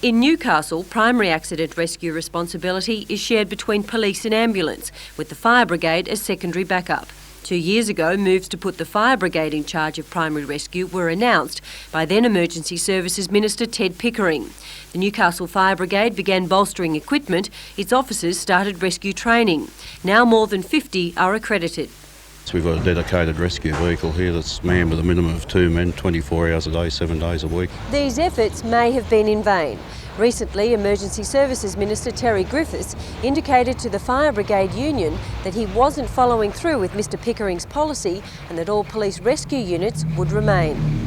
In Newcastle, primary accident rescue responsibility is shared between police and ambulance, with the fire brigade as secondary backup. 2 years ago, moves to put the fire brigade in charge of primary rescue were announced by then Emergency Services Minister Ted Pickering. The Newcastle Fire Brigade began bolstering equipment. Its officers started rescue training. Now more than 50 are accredited. So we've got a dedicated rescue vehicle here that's manned with a minimum of 2 men, 24 hours a day, 7 days a week. These efforts may have been in vain. Recently, Emergency Services Minister Terry Griffiths indicated to the Fire Brigade Union that he wasn't following through with Mr Pickering's policy and that all police rescue units would remain.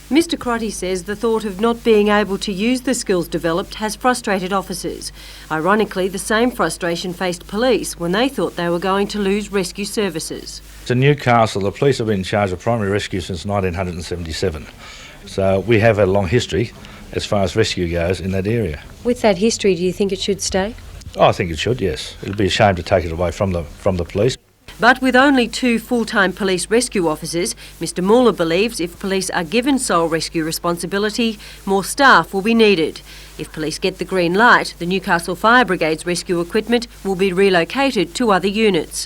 Mr Crotty says the thought of not being able to use the skills developed has frustrated officers. Ironically, the same frustration faced police when they thought they were going to lose rescue services. In Newcastle, the police have been in charge of primary rescue since 1977. So we have had a long history as far as rescue goes in that area. With that history, do you think it should stay? Oh, I think it should, yes. It'd be a shame to take it away from the police. But with only 2 full-time police rescue officers, Mr Muller believes if police are given sole rescue responsibility, more staff will be needed. If police get the green light, the Newcastle Fire Brigade's rescue equipment will be relocated to other units.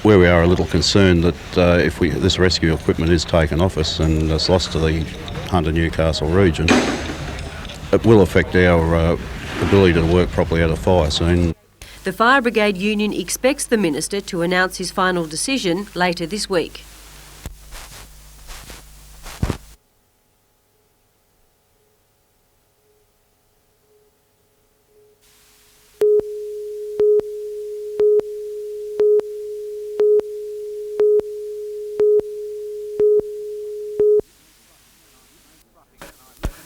Where we are a little concerned that if this rescue equipment is taken off us and it's lost to the Hunter Newcastle region, it will affect our ability to work properly at a fire scene. The Fire Brigade Union expects the Minister to announce his final decision later this week.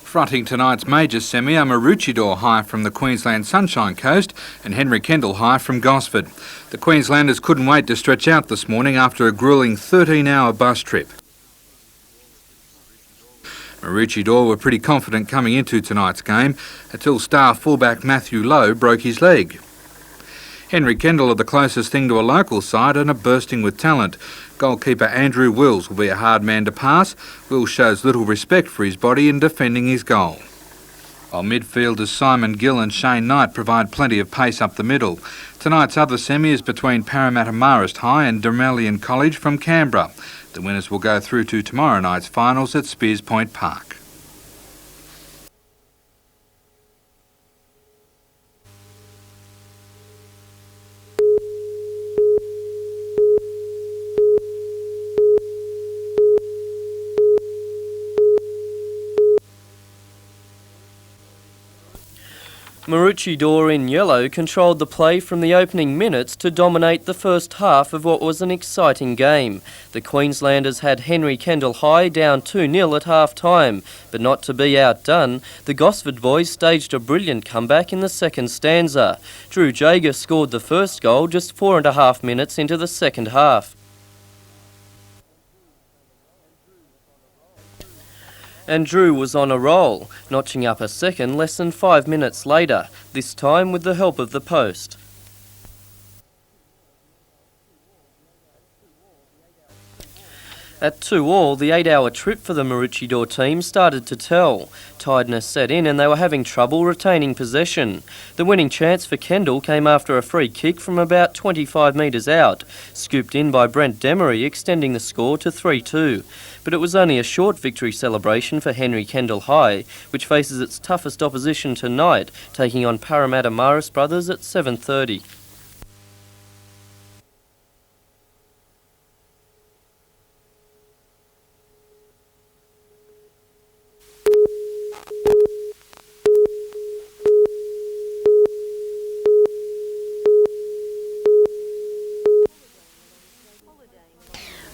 Fronting tonight's major semi are Maroochydore High from the Queensland Sunshine Coast and Henry Kendall High from Gosford. The Queenslanders couldn't wait to stretch out this morning after a gruelling 13-hour bus trip. Maroochydore were pretty confident coming into tonight's game until star fullback Matthew Lowe broke his leg. Henry Kendall are the closest thing to a local side and are bursting with talent. Goalkeeper Andrew Wills will be a hard man to pass. Wills shows little respect for his body in defending his goal. While midfielders Simon Gill and Shane Knight provide plenty of pace up the middle. Tonight's other semi is between Parramatta Marist High and Dermelian College from Canberra. The winners will go through to tomorrow night's finals at Spears Point Park. Maroochydore in yellow controlled the play from the opening minutes to dominate the first half of what was an exciting game. The Queenslanders had Henry Kendall High down 2-0 at half-time, but not to be outdone, the Gosford boys staged a brilliant comeback in the second stanza. Drew Jager scored the first goal just 4.5 minutes into the second half. And Drew was on a roll, notching up a second less than 5 minutes later, this time with the help of the post. At 2-2, the 8-hour trip for the Maroochydore team started to tell. Tiredness set in and they were having trouble retaining possession. The winning chance for Kendall came after a free kick from about 25 metres out, scooped in by Brent Demery, extending the score to 3-2. But it was only a short victory celebration for Henry Kendall High, which faces its toughest opposition tonight, taking on Parramatta Marist Brothers at 7:30.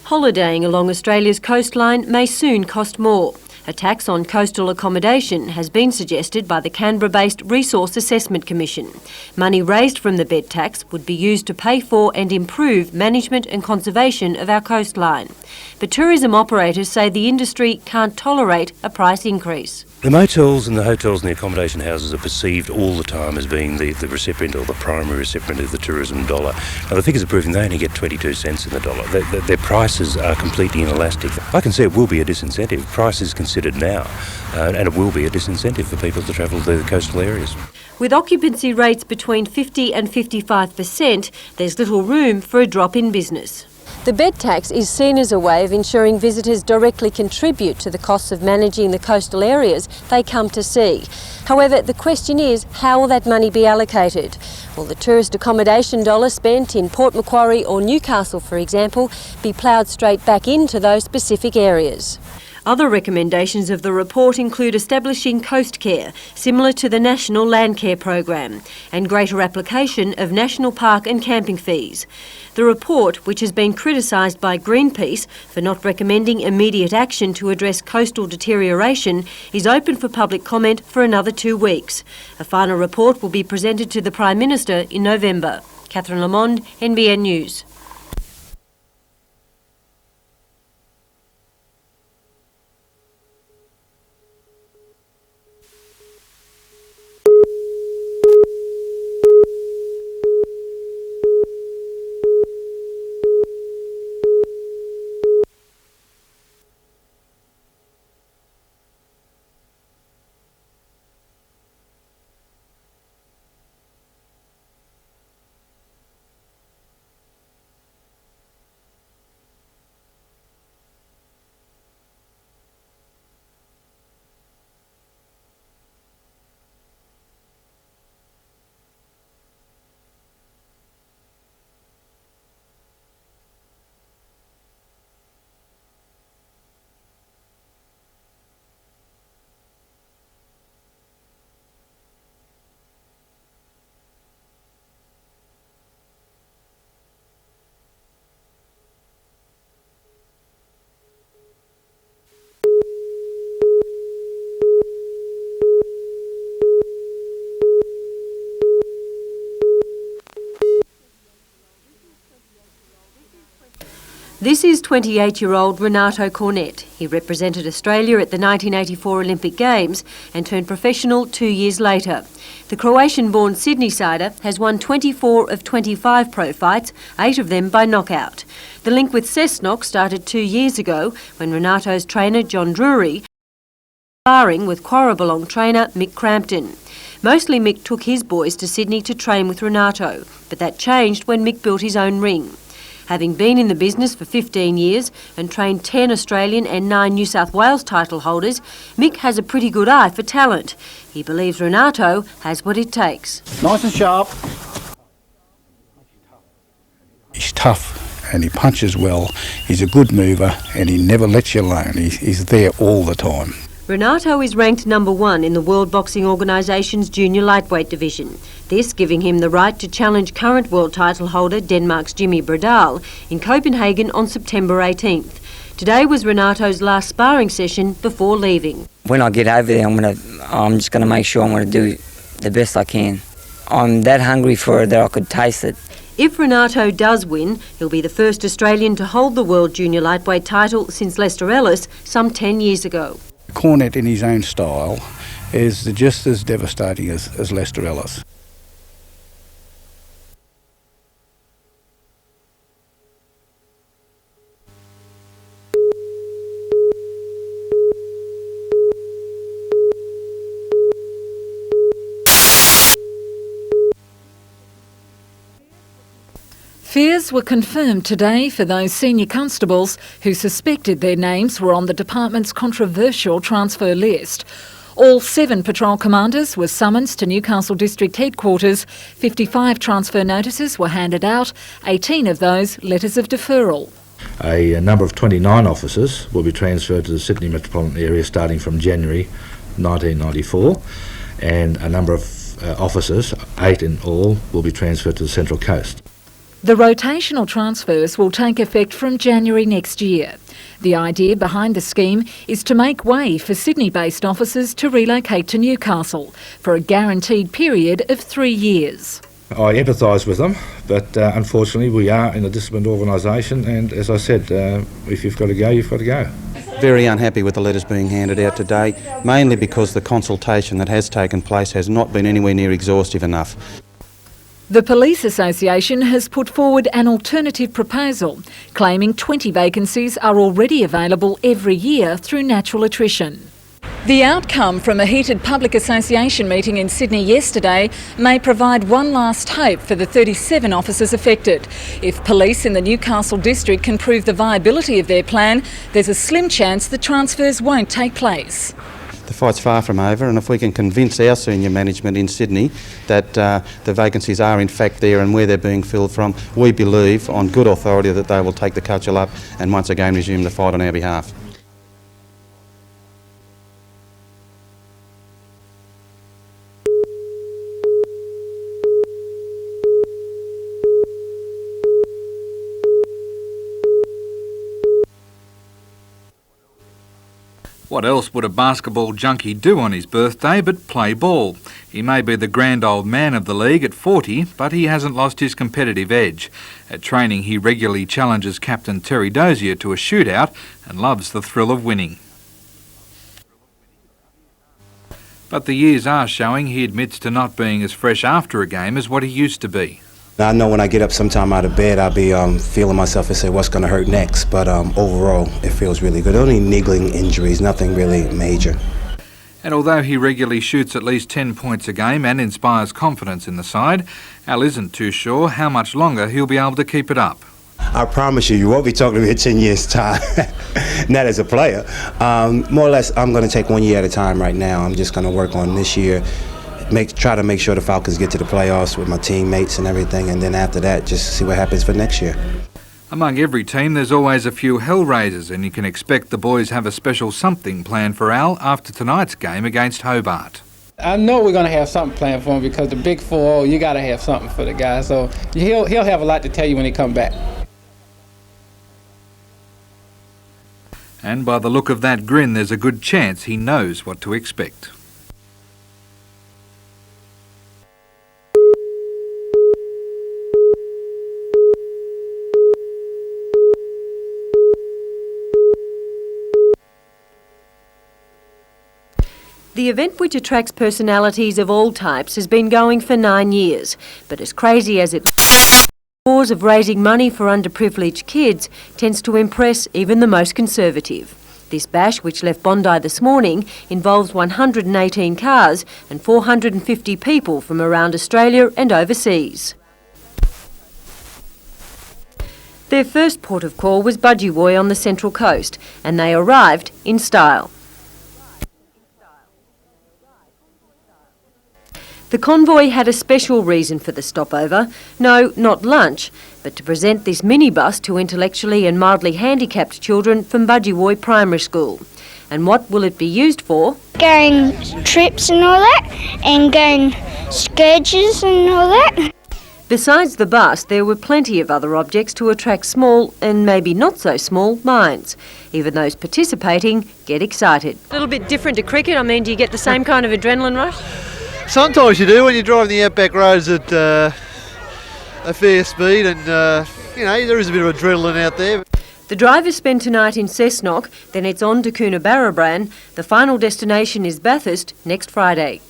Holidaying along Australia's coastline may soon cost more. A tax on coastal accommodation has been suggested by the Canberra-based Resource Assessment Commission. Money raised from the bed tax would be used to pay for and improve management and conservation of our coastline. But tourism operators say the industry can't tolerate a price increase. The motels and the hotels and the accommodation houses are perceived all the time as being the recipient or the primary recipient of the tourism dollar. Now, the figures are proving they only get 22 cents in the dollar. Their prices are completely inelastic. I can see it will be a disincentive. Price is considered now, and it will be a disincentive for people to travel to the coastal areas. With occupancy rates between 50 and 55%, there's little room for a drop in business. The bed tax is seen as a way of ensuring visitors directly contribute to the costs of managing the coastal areas they come to see. However, the question is, how will that money be allocated? Will the tourist accommodation dollar spent in Port Macquarie or Newcastle, for example, be ploughed straight back into those specific areas? Other recommendations of the report include establishing coast care, similar to the National Land Care Program, and greater application of national park and camping fees. The report, which has been criticised by Greenpeace for not recommending immediate action to address coastal deterioration, is open for public comment for another 2 weeks. A final report will be presented to the Prime Minister in November. Catherine Lamond, NBN News. This is 28-year-old Renato Cornet. He represented Australia at the 1984 Olympic Games and turned professional 2 years later. The Croatian-born Sydney-sider has won 24 of 25 pro fights, 8 of them by knockout. The link with Cessnock started 2 years ago when Renato's trainer John Drury sparring with Quarraballong trainer Mick Crampton. Mostly Mick took his boys to Sydney to train with Renato, but that changed when Mick built his own ring. Having been in the business for 15 years and trained 10 Australian and 9 New South Wales title holders, Mick has a pretty good eye for talent. He believes Renato has what it takes. Nice and sharp. He's tough and he punches well. He's a good mover and he never lets you alone. He's there all the time. Renato is ranked number 1 in the World Boxing Organisation's junior lightweight division. This giving him the right to challenge current world title holder Denmark's Jimmy Bredal in Copenhagen on September 18th. Today was Renato's last sparring session before leaving. When I get over there, I'm just going to make sure I'm going to do the best I can. I'm that hungry for it that I could taste it. If Renato does win, he'll be the first Australian to hold the world junior lightweight title since Lester Ellis some 10 years ago. Cornet in his own style is just as devastating as Lester Ellis. Fears were confirmed today for those senior constables who suspected their names were on the department's controversial transfer list. All 7 patrol commanders were summoned to Newcastle District Headquarters. 55 transfer notices were handed out, 18 of those letters of deferral. A number of 29 officers will be transferred to the Sydney metropolitan area starting from January 1994, and a number of officers, 8 in all, will be transferred to the Central Coast. The rotational transfers will take effect from January next year. The idea behind the scheme is to make way for Sydney-based officers to relocate to Newcastle for a guaranteed period of 3 years. I empathise with them, but unfortunately we are in a disciplined organisation, and as I said, if you've got to go, you've got to go. very unhappy with the letters being handed out today, mainly because the consultation that has taken place has not been anywhere near exhaustive enough. The Police Association has put forward an alternative proposal, claiming 20 vacancies are already available every year through natural attrition. The outcome from a heated public association meeting in Sydney yesterday may provide one last hope for the 37 officers affected. If police in the Newcastle district can prove the viability of their plan, there's a slim chance the transfers won't take place. The fight's far from over, and if we can convince our senior management in Sydney that the vacancies are in fact there and where they're being filled from, we believe on good authority that they will take the cudgel up and once again resume the fight on our behalf. What else would a basketball junkie do on his birthday but play ball? He may be the grand old man of the league at 40, but he hasn't lost his competitive edge. At training, he regularly challenges captain Terry Dozier to a shootout and loves the thrill of winning. But the years are showing he admits to not being as fresh after a game as what he used to be. I know when I get up sometime out of bed, I'll be feeling myself and say what's going to hurt next, but overall it feels really good. Only niggling injuries, nothing really major. And although he regularly shoots at least 10 points a game and inspires confidence in the side, Al isn't too sure how much longer he'll be able to keep it up. I promise you won't be talking to me in 10 years' time, not as a player. More or less, I'm going to take 1 year at a time right now. I'm just going to work on this year. Try to make sure the Falcons get to the playoffs with my teammates and everything, and then after that, just see what happens for next year. Among every team, there's always a few hell-raisers, and you can expect the boys have a special something planned for Al after tonight's game against Hobart. I know we're going to have something planned for him because the big 4-0, you got to have something for the guy. So he'll have a lot to tell you when he comes back. And by the look of that grin, there's a good chance he knows what to expect. The event, which attracts personalities of all types, has been going for 9 years. But as crazy as it is, the cause of raising money for underprivileged kids tends to impress even the most conservative. This bash, which left Bondi this morning, involves 118 cars and 450 people from around Australia and overseas. Their first port of call was Budgewoi on the Central Coast, and they arrived in style. The convoy had a special reason for the stopover. No, not lunch, but to present this minibus to intellectually and mildly handicapped children from Budgewoi Primary School. And what will it be used for? Going trips and all that, and going scourges and all that. Besides the bus, there were plenty of other objects to attract small, and maybe not so small, minds. Even those participating get excited. A little bit different to cricket. I mean, do you get the same kind of adrenaline rush? Sometimes you do when you're driving the outback roads at a fair speed, and there is a bit of adrenaline out there. The drivers spend tonight in Cessnock, then it's on to Coonabarabran. The final destination is Bathurst next Friday.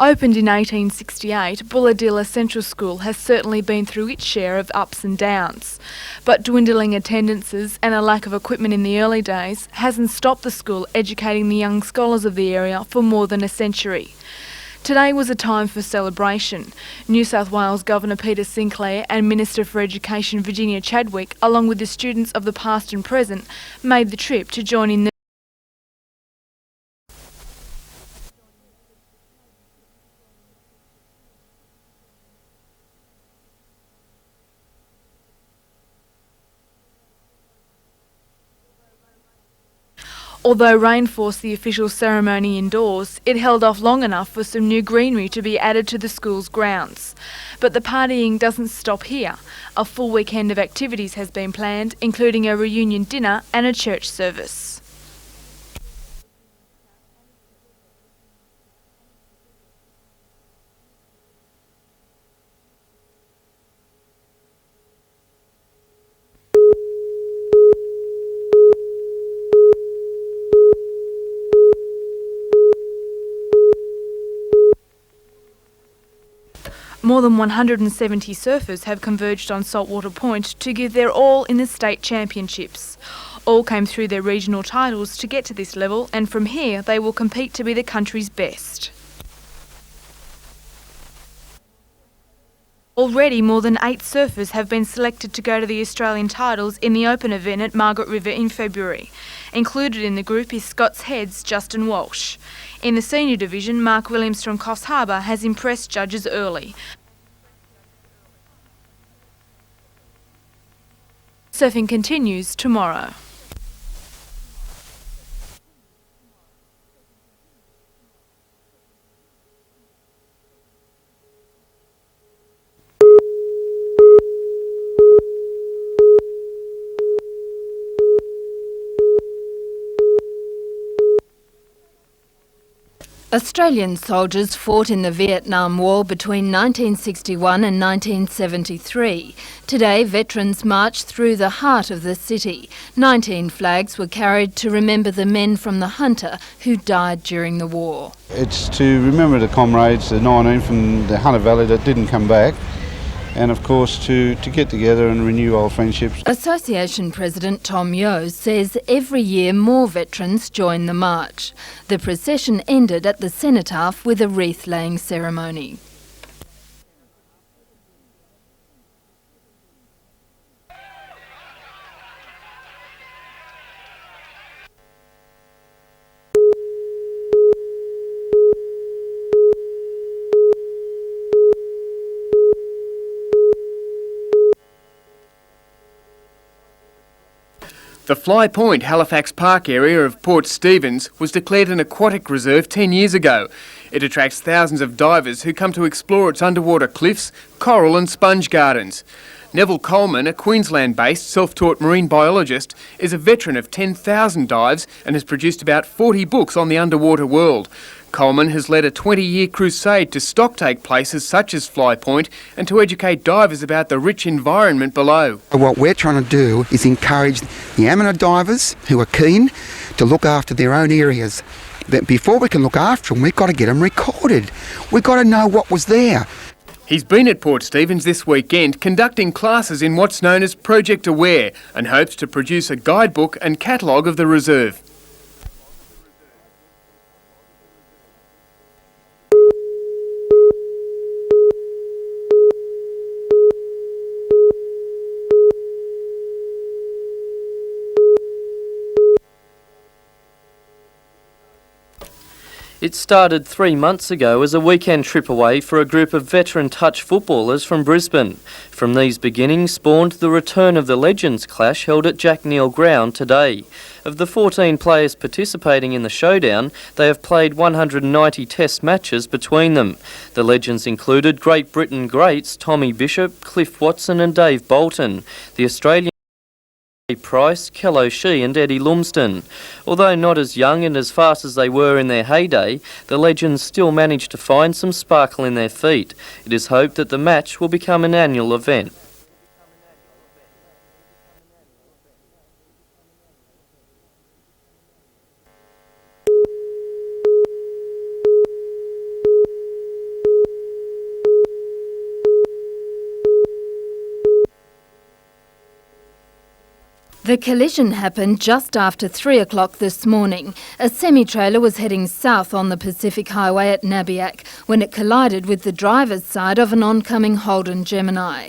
Opened in 1868, Bulladilla Central School has certainly been through its share of ups and downs. But dwindling attendances and a lack of equipment in the early days hasn't stopped the school educating the young scholars of the area for more than a century. Today was a time for celebration. New South Wales Governor Peter Sinclair and Minister for Education Virginia Chadwick, along with the students of the past and present, made the trip to join in the Although rain forced the official ceremony indoors, it held off long enough for some new greenery to be added to the school's grounds. But the partying doesn't stop here. A full weekend of activities has been planned, including a reunion dinner and a church service. More than 170 surfers have converged on Saltwater Point to give their all in the state championships. All came through their regional titles to get to this level, and from here they will compete to be the country's best. Already more than 8 surfers have been selected to go to the Australian titles in the Open event at Margaret River in February. Included in the group is Scots Head's Justin Walsh. In the senior division, Mark Williams from Coffs Harbour has impressed judges early. Surfing continues tomorrow. Australian soldiers fought in the Vietnam War between 1961 and 1973. Today, veterans marched through the heart of the city. 19 flags were carried to remember the men from the Hunter who died during the war. It's to remember the comrades, the 19 from the Hunter Valley that didn't come back, and of course to get together and renew old friendships. Association President Tom Yeo says every year more veterans join the march. The procession ended at the cenotaph with a wreath-laying ceremony. The Fly Point Halifax Park area of Port Stephens was declared an aquatic reserve 10 years ago. It attracts thousands of divers who come to explore its underwater cliffs, coral and sponge gardens. Neville Coleman, a Queensland-based self-taught marine biologist, is a veteran of 10,000 dives and has produced about 40 books on the underwater world. Coleman has led a 20-year crusade to stocktake places such as Fly Point and to educate divers about the rich environment below. What we're trying to do is encourage the amateur divers who are keen to look after their own areas. But before we can look after them, we've got to get them recorded. We've got to know what was there. He's been at Port Stephens this weekend conducting classes in what's known as Project Aware and hopes to produce a guidebook and catalogue of the reserve. It started 3 months ago as a weekend trip away for a group of veteran touch footballers from Brisbane. From these beginnings spawned the return of the Legends Clash held at Jack Neal Ground today. Of the 14 players participating in the showdown, they have played 190 test matches between them. The Legends included Great Britain greats Tommy Bishop, Cliff Watson and Dave Bolton. The Australian Price, Kel O'Shea and Eddie Lumsden. Although not as young and as fast as they were in their heyday, the Legends still managed to find some sparkle in their feet. It is hoped that the match will become an annual event. The collision happened just after 3 o'clock this morning. A semi-trailer was heading south on the Pacific Highway at Nabiac when it collided with the driver's side of an oncoming Holden Gemini.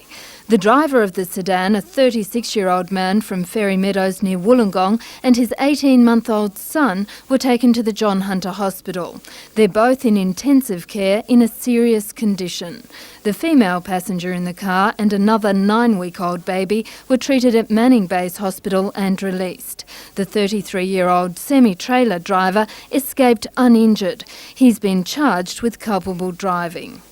The driver of the sedan, a 36-year-old man from Ferry Meadows near Wollongong, and his 18-month-old son were taken to the John Hunter Hospital. They're both in intensive care in a serious condition. The female passenger in the car and another 9-week-old baby were treated at Manning Base Hospital and released. The 33-year-old semi-trailer driver escaped uninjured. He's been charged with culpable driving.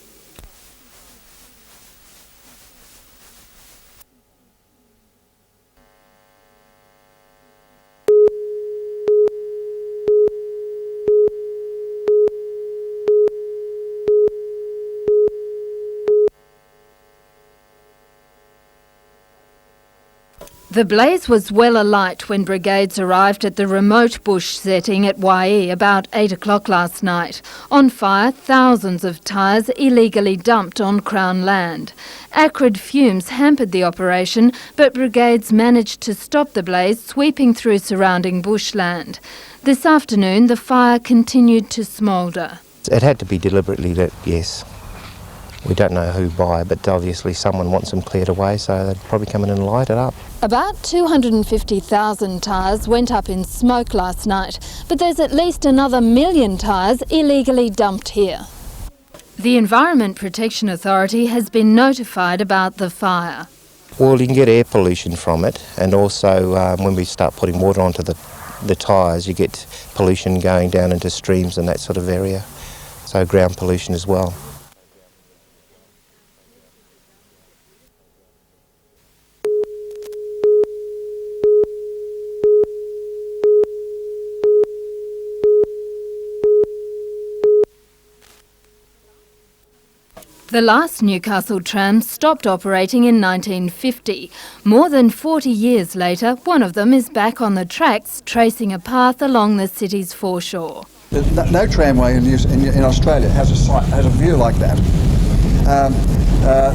The blaze was well alight when brigades arrived at the remote bush setting at YE about 8 o'clock last night. On fire, thousands of tyres illegally dumped on Crown land. Acrid fumes hampered the operation, but brigades managed to stop the blaze sweeping through surrounding bushland. This afternoon, the fire continued to smoulder. It had to be deliberately lit, yes. We don't know who by, but obviously someone wants them cleared away, so they'd probably come in and light it up. About 250,000 tyres went up in smoke last night, but there's at least another 1 million tyres illegally dumped here. The Environment Protection Authority has been notified about the fire. Well, you can get air pollution from it, and also when we start putting water onto the tyres, you get pollution going down into streams and that sort of area, so ground pollution as well. The last Newcastle tram stopped operating in 1950. More than 40 years later, one of them is back on the tracks, tracing a path along the city's foreshore. No tramway in Australia has a view like that.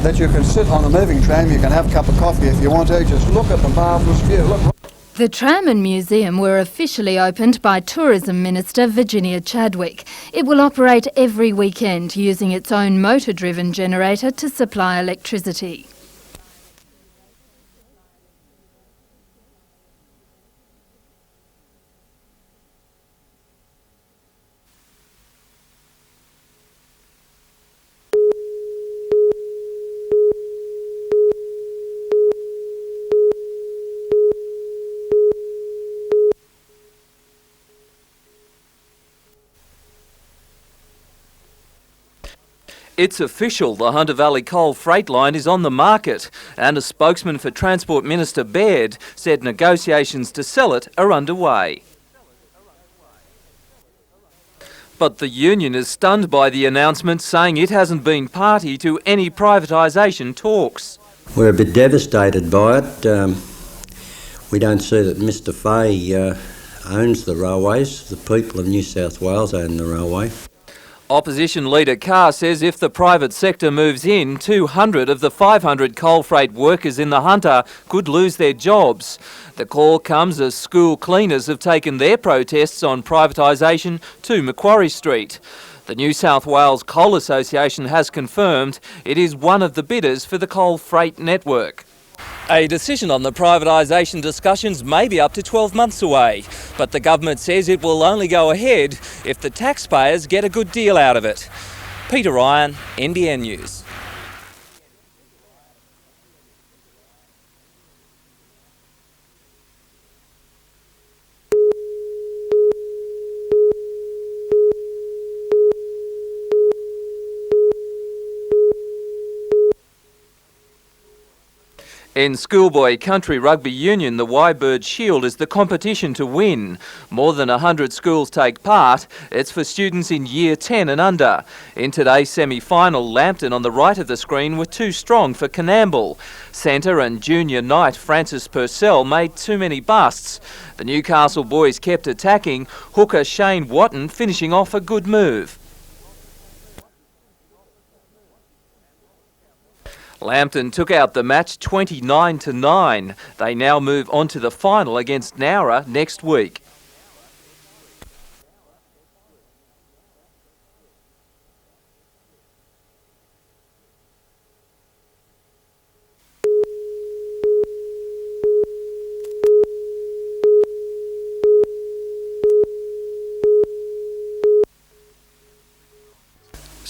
That you can sit on a moving tram, you can have a cup of coffee if you want to, just look at the marvellous view. Look. The tram and museum were officially opened by Tourism Minister Virginia Chadwick. It will operate every weekend using its own motor-driven generator to supply electricity. It's official, the Hunter Valley Coal Freight Line is on the market, and a spokesman for Transport Minister Baird said negotiations to sell it are underway. But the union is stunned by the announcement, saying it hasn't been party to any privatisation talks. We're a bit devastated by it. We don't see that Mr Fahey owns the railways. The people of New South Wales own the railway. Opposition leader Carr says if the private sector moves in, 200 of the 500 coal freight workers in the Hunter could lose their jobs. The call comes as school cleaners have taken their protests on privatisation to Macquarie Street. The New South Wales Coal Association has confirmed it is one of the bidders for the coal freight network. A decision on the privatisation discussions may be up to 12 months away, but the government says it will only go ahead if the taxpayers get a good deal out of it. Peter Ryan, NBN News. In schoolboy country rugby union, the Y-Bird Shield is the competition to win. More than 100 schools take part. It's for students in Year 10 and under. In today's semi-final, Lambton on the right of the screen were too strong for Canamble. Centre and junior knight Francis Purcell made too many busts. The Newcastle boys kept attacking, hooker Shane Watton finishing off a good move. Lambton took out the match 29-9. They now move on to the final against Nowra next week.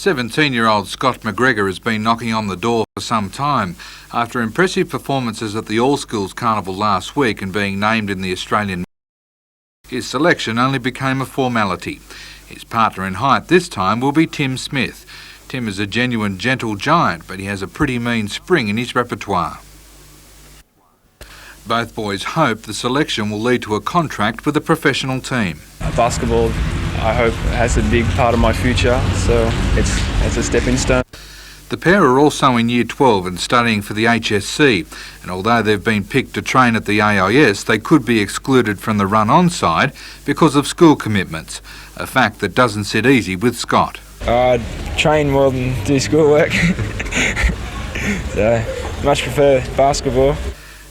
17-year-old Scott McGregor has been knocking on the door for some time. After impressive performances at the All Schools Carnival last week and being named in the Australian, his selection only became a formality. His partner in height this time will be Tim Smith. Tim is a genuine gentle giant, but he has a pretty mean spring in his repertoire. Both boys hope the selection will lead to a contract with a professional team. Basketball, I hope, has a big part of my future, so it's a stepping stone. The pair are also in Year 12 and studying for the HSC, and although they've been picked to train at the AIS, they could be excluded from the run-on side because of school commitments, a fact that doesn't sit easy with Scott. I train more than do schoolwork, so much prefer basketball.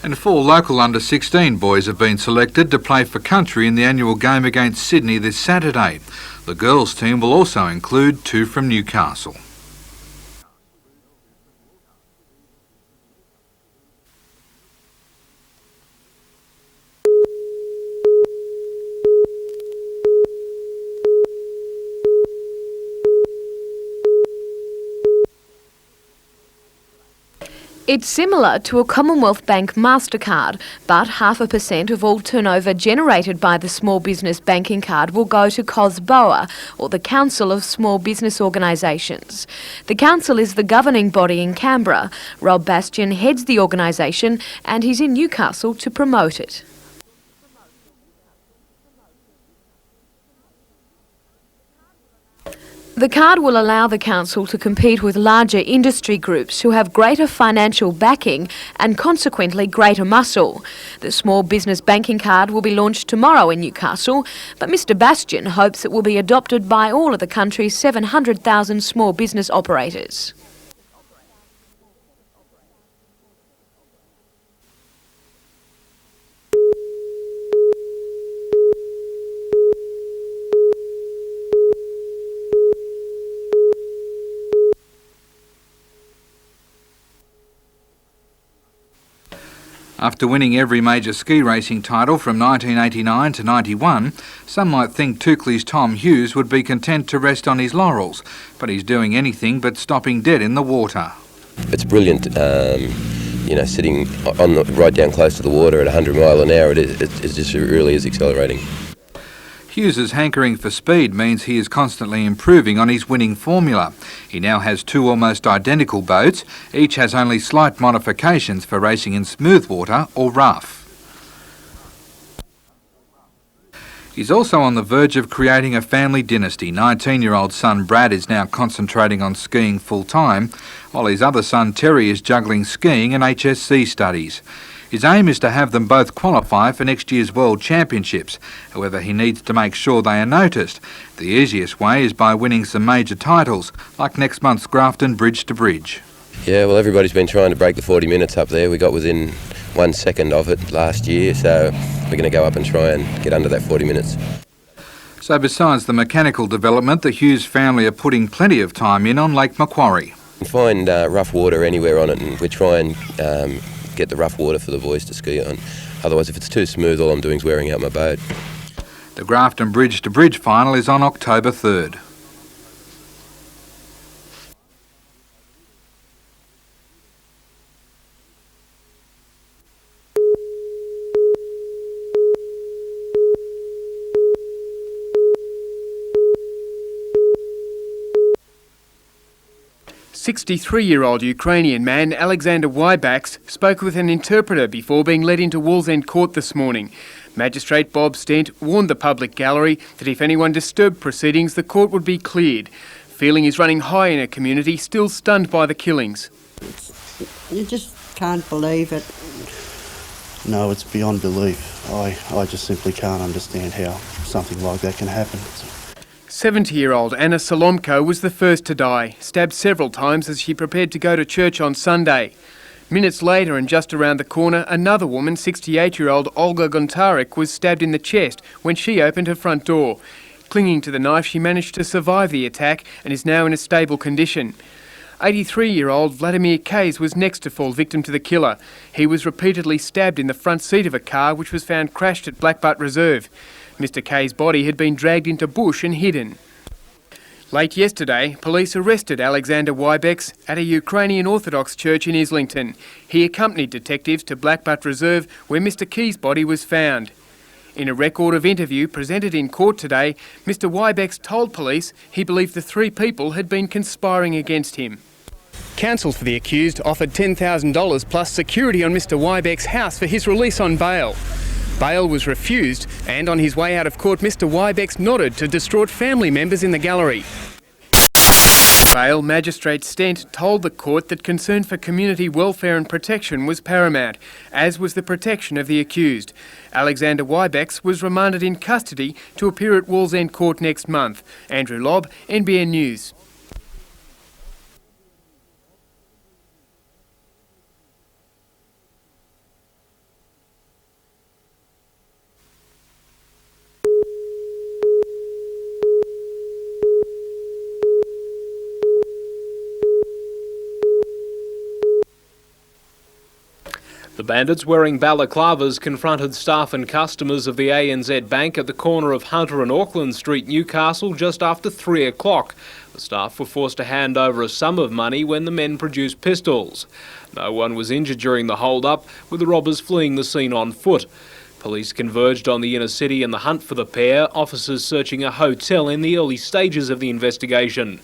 And 4 local under-16 boys have been selected to play for country in the annual game against Sydney this Saturday. The girls' team will also include 2 from Newcastle. It's similar to a Commonwealth Bank MasterCard, but 0.5% of all turnover generated by the small business banking card will go to COSBOA, or the Council of Small Business Organisations. The council is the governing body in Canberra. Rob Bastian heads the organisation and he's in Newcastle to promote it. The card will allow the council to compete with larger industry groups who have greater financial backing and consequently greater muscle. The small business banking card will be launched tomorrow in Newcastle, but Mr Bastian hopes it will be adopted by all of the country's 700,000 small business operators. After winning every major ski racing title from 1989 to 91, some might think Toukley's Tom Hughes would be content to rest on his laurels, but he's doing anything but stopping dead in the water. It's brilliant, sitting right down close to the water at 100 mile an hour. It just really is accelerating. Hughes's hankering for speed means he is constantly improving on his winning formula. He now has 2 almost identical boats. Each has only slight modifications for racing in smooth water or rough. He's also on the verge of creating a family dynasty. 19-year-old son Brad is now concentrating on skiing full-time, while his other son Terry is juggling skiing and HSC studies. His aim is to have them both qualify for next year's World Championships. However, he needs to make sure they are noticed. The easiest way is by winning some major titles, like next month's Grafton Bridge to Bridge. Yeah, well, everybody's been trying to break the 40 minutes up there. We got within 1 second of it last year, so we're going to go up and try and get under that 40 minutes. So besides the mechanical development, the Hughes family are putting plenty of time in on Lake Macquarie. We find rough water anywhere on it, and we try and get the rough water for the boys to ski on. Otherwise, if it's too smooth, all I'm doing is wearing out my boat. The Grafton Bridge to Bridge final is on October 3rd. "63-year-old Ukrainian man Alexander Wybacks spoke with an interpreter before being led into Wallsend Court this morning. Magistrate Bob Stent warned the public gallery that if anyone disturbed proceedings, the court would be cleared. Feeling is running high in a community still stunned by the killings. You just can't believe it. No, it's beyond belief. I just simply can't understand how something like that can happen. 70-year-old Anna Solomko was the first to die, stabbed several times as she prepared to go to church on Sunday. Minutes later, and just around the corner, another woman, 68-year-old Olga Gontarek, was stabbed in the chest when she opened her front door. Clinging to the knife, she managed to survive the attack and is now in a stable condition. 83-year-old Vladimir Kays was next to fall victim to the killer. He was repeatedly stabbed in the front seat of a car which was found crashed at Blackbutt Reserve. Mr Kay's body had been dragged into bush and hidden. Late yesterday, police arrested Alexander Wybex at a Ukrainian Orthodox church in Islington. He accompanied detectives to Blackbutt Reserve, where Mr Key's body was found. In a record of interview presented in court today, Mr Wybex told police he believed the three people had been conspiring against him. Counsel for the accused offered $10,000 plus security on Mr Wybex's house for his release on bail. Bail was refused, and on his way out of court, Mr Wybex nodded to distraught family members in the gallery. Bail Magistrate Stent told the court that concern for community welfare and protection was paramount, as was the protection of the accused. Alexander Wybex was remanded in custody to appear at Wallsend Court next month. Andrew Lobb, NBN News. The bandits wearing balaclavas confronted staff and customers of the ANZ Bank at the corner of Hunter and Auckland Street, Newcastle, just after 3 o'clock. The staff were forced to hand over a sum of money when the men produced pistols. No one was injured during the hold-up, with the robbers fleeing the scene on foot. Police converged on the inner city in the hunt for the pair, officers searching a hotel in the early stages of the investigation.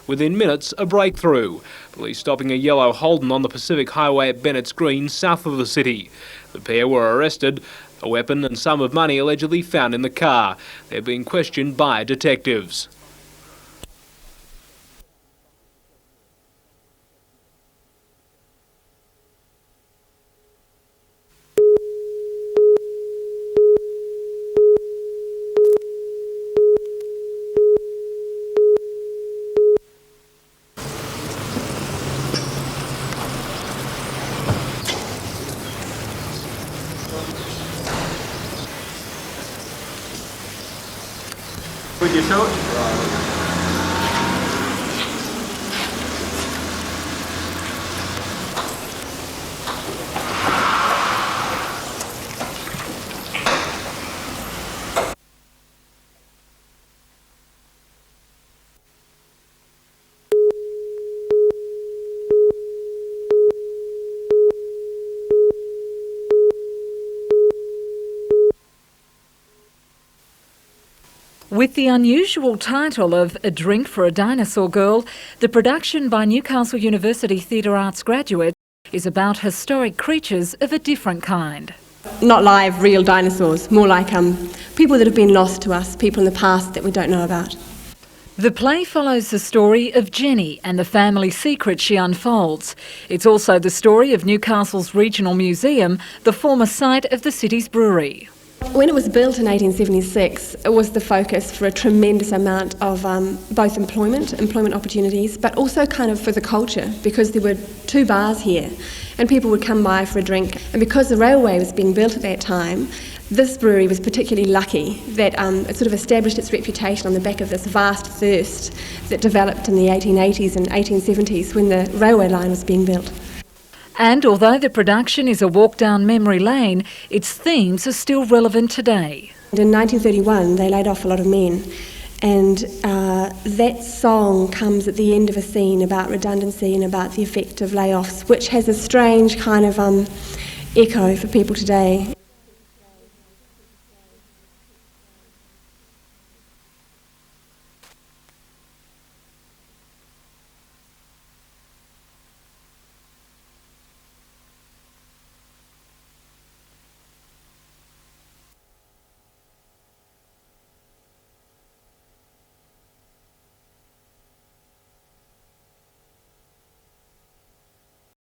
Within minutes, a breakthrough. Police stopping a yellow Holden on the Pacific Highway at Bennett's Green, south of the city. The pair were arrested, a weapon and sum of money allegedly found in the car. They're being questioned by detectives. Would you show it? With the unusual title of A Drink for a Dinosaur Girl, the production by Newcastle University Theatre Arts graduates is about historic creatures of a different kind. Not live, real dinosaurs, more like people that have been lost to us, people in the past that we don't know about. The play follows the story of Jenny and the family secret she unfolds. It's also the story of Newcastle's regional museum, the former site of the city's brewery. When it was built in 1876, it was the focus for a tremendous amount of both employment opportunities, but also kind of for the culture, because there were 2 bars here and people would come by for a drink. And because the railway was being built at that time, this brewery was particularly lucky that it sort of established its reputation on the back of this vast thirst that developed in the 1880s and 1870s when the railway line was being built. And although the production is a walk down memory lane, its themes are still relevant today. In 1931, they laid off a lot of men, and that song comes at the end of a scene about redundancy and about the effect of layoffs, which has a strange kind of echo for people today.